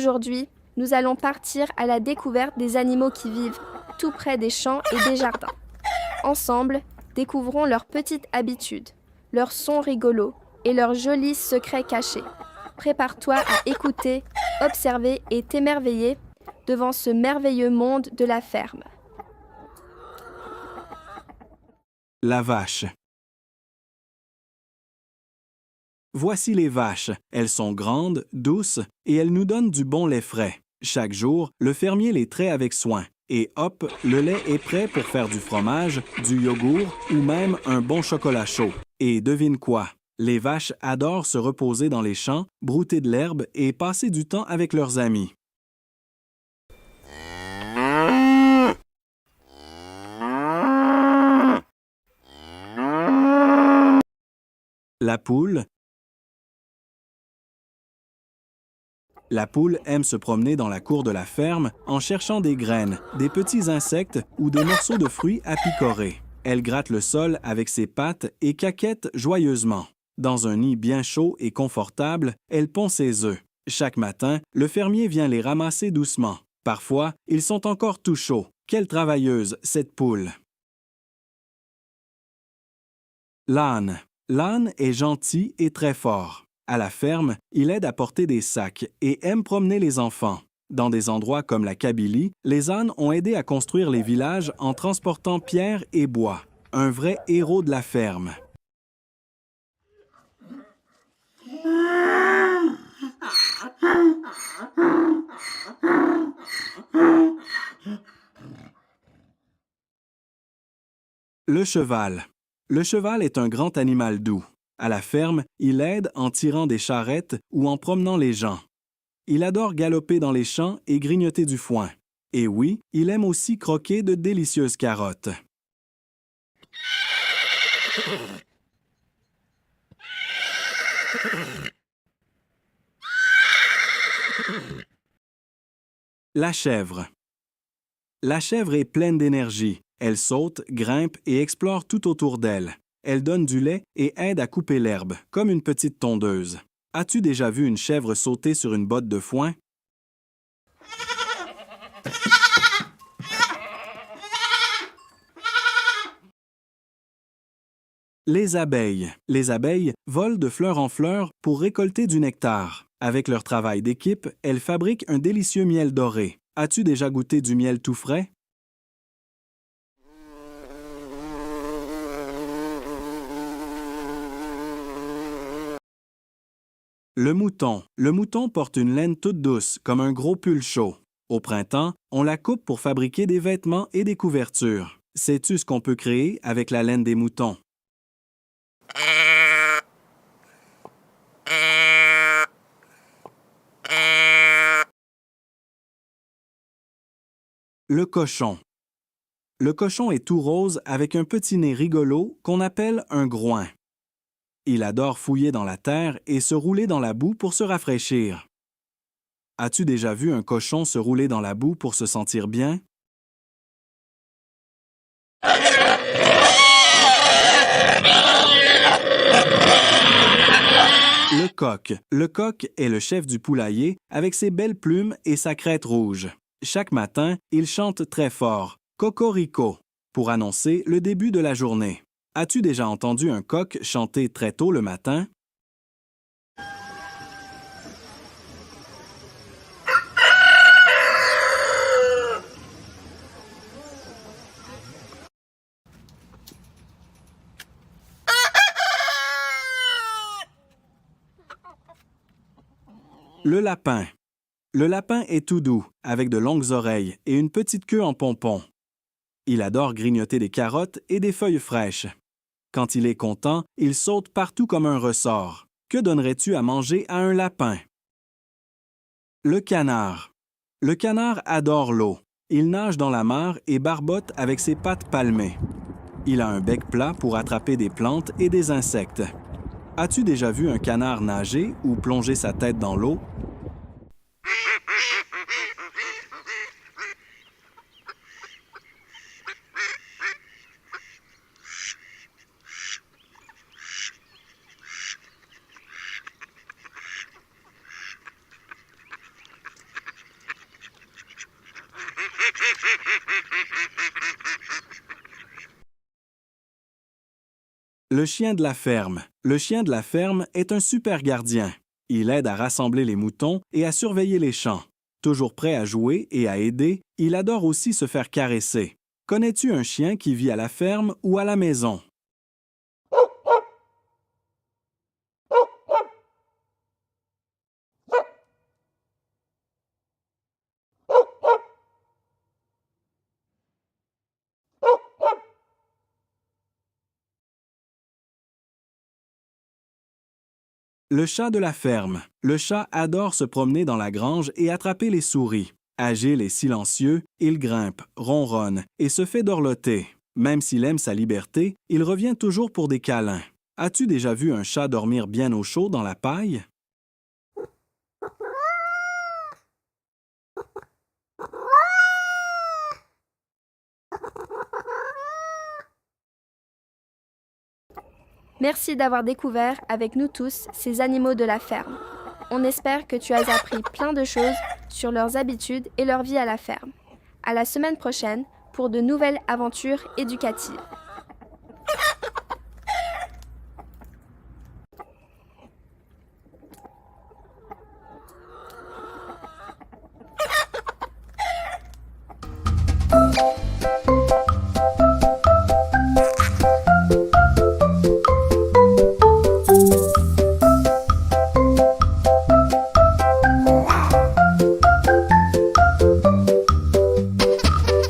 Aujourd'hui, nous allons partir à la découverte des animaux qui vivent tout près des champs et des jardins. Ensemble, découvrons leurs petites habitudes, leurs sons rigolos et leurs jolis secrets cachés. Prépare-toi à écouter, observer et t'émerveiller devant ce merveilleux monde de la ferme. La vache. Voici les vaches. Elles sont grandes, douces et elles nous donnent du bon lait frais. Chaque jour, le fermier les traite avec soin. Et hop, le lait est prêt pour faire du fromage, du yogourt ou même un bon chocolat chaud. Et devine quoi? Les vaches adorent se reposer dans les champs, brouter de l'herbe et passer du temps avec leurs amis. La poule. La poule aime se promener dans la cour de la ferme en cherchant des graines, des petits insectes ou des morceaux de fruits à picorer. Elle gratte le sol avec ses pattes et caquette joyeusement. Dans un nid bien chaud et confortable, elle pond ses œufs. Chaque matin, le fermier vient les ramasser doucement. Parfois, ils sont encore tout chauds. Quelle travailleuse, cette poule! L'âne. L'âne est gentil et très fort. À la ferme, il aide à porter des sacs et aime promener les enfants. Dans des endroits comme la Kabylie, les ânes ont aidé à construire les villages en transportant pierres et bois. Un vrai héros de la ferme. Le cheval. Le cheval est un grand animal doux. À la ferme, il aide en tirant des charrettes ou en promenant les gens. Il adore galoper dans les champs et grignoter du foin. Et oui, il aime aussi croquer de délicieuses carottes. La chèvre. La chèvre est pleine d'énergie. Elle saute, grimpe et explore tout autour d'elle. Elle donne du lait et aide à couper l'herbe, comme une petite tondeuse. As-tu déjà vu une chèvre sauter sur une botte de foin? Les abeilles. Les abeilles volent de fleur en fleur pour récolter du nectar. Avec leur travail d'équipe, elles fabriquent un délicieux miel doré. As-tu déjà goûté du miel tout frais? Le mouton. Le mouton porte une laine toute douce, comme un gros pull chaud. Au printemps, on la coupe pour fabriquer des vêtements et des couvertures. Sais-tu ce qu'on peut créer avec la laine des moutons? Le cochon. Le cochon est tout rose avec un petit nez rigolo qu'on appelle un groin. Il adore fouiller dans la terre et se rouler dans la boue pour se rafraîchir. As-tu déjà vu un cochon se rouler dans la boue pour se sentir bien? Le coq. Le coq est le chef du poulailler avec ses belles plumes et sa crête rouge. Chaque matin, il chante très fort, Cocorico, pour annoncer le début de la journée. As-tu déjà entendu un coq chanter très tôt le matin? Le lapin. Le lapin est tout doux, avec de longues oreilles et une petite queue en pompon. Il adore grignoter des carottes et des feuilles fraîches. Quand il est content, il saute partout comme un ressort. Que donnerais-tu à manger à un lapin? Le canard. Le canard adore l'eau. Il nage dans la mare et barbotte avec ses pattes palmées. Il a un bec plat pour attraper des plantes et des insectes. As-tu déjà vu un canard nager ou plonger sa tête dans l'eau? Le chien de la ferme. Le chien de la ferme est un super gardien. Il aide à rassembler les moutons et à surveiller les champs. Toujours prêt à jouer et à aider, il adore aussi se faire caresser. Connais-tu un chien qui vit à la ferme ou à la maison? Le chat de la ferme. Le chat adore se promener dans la grange et attraper les souris. Agile et silencieux, il grimpe, ronronne et se fait dorloter. Même s'il aime sa liberté, il revient toujours pour des câlins. As-tu déjà vu un chat dormir bien au chaud dans la paille? Merci d'avoir découvert avec nous tous ces animaux de la ferme. On espère que tu as appris plein de choses sur leurs habitudes et leur vie à la ferme. À la semaine prochaine pour de nouvelles aventures éducatives.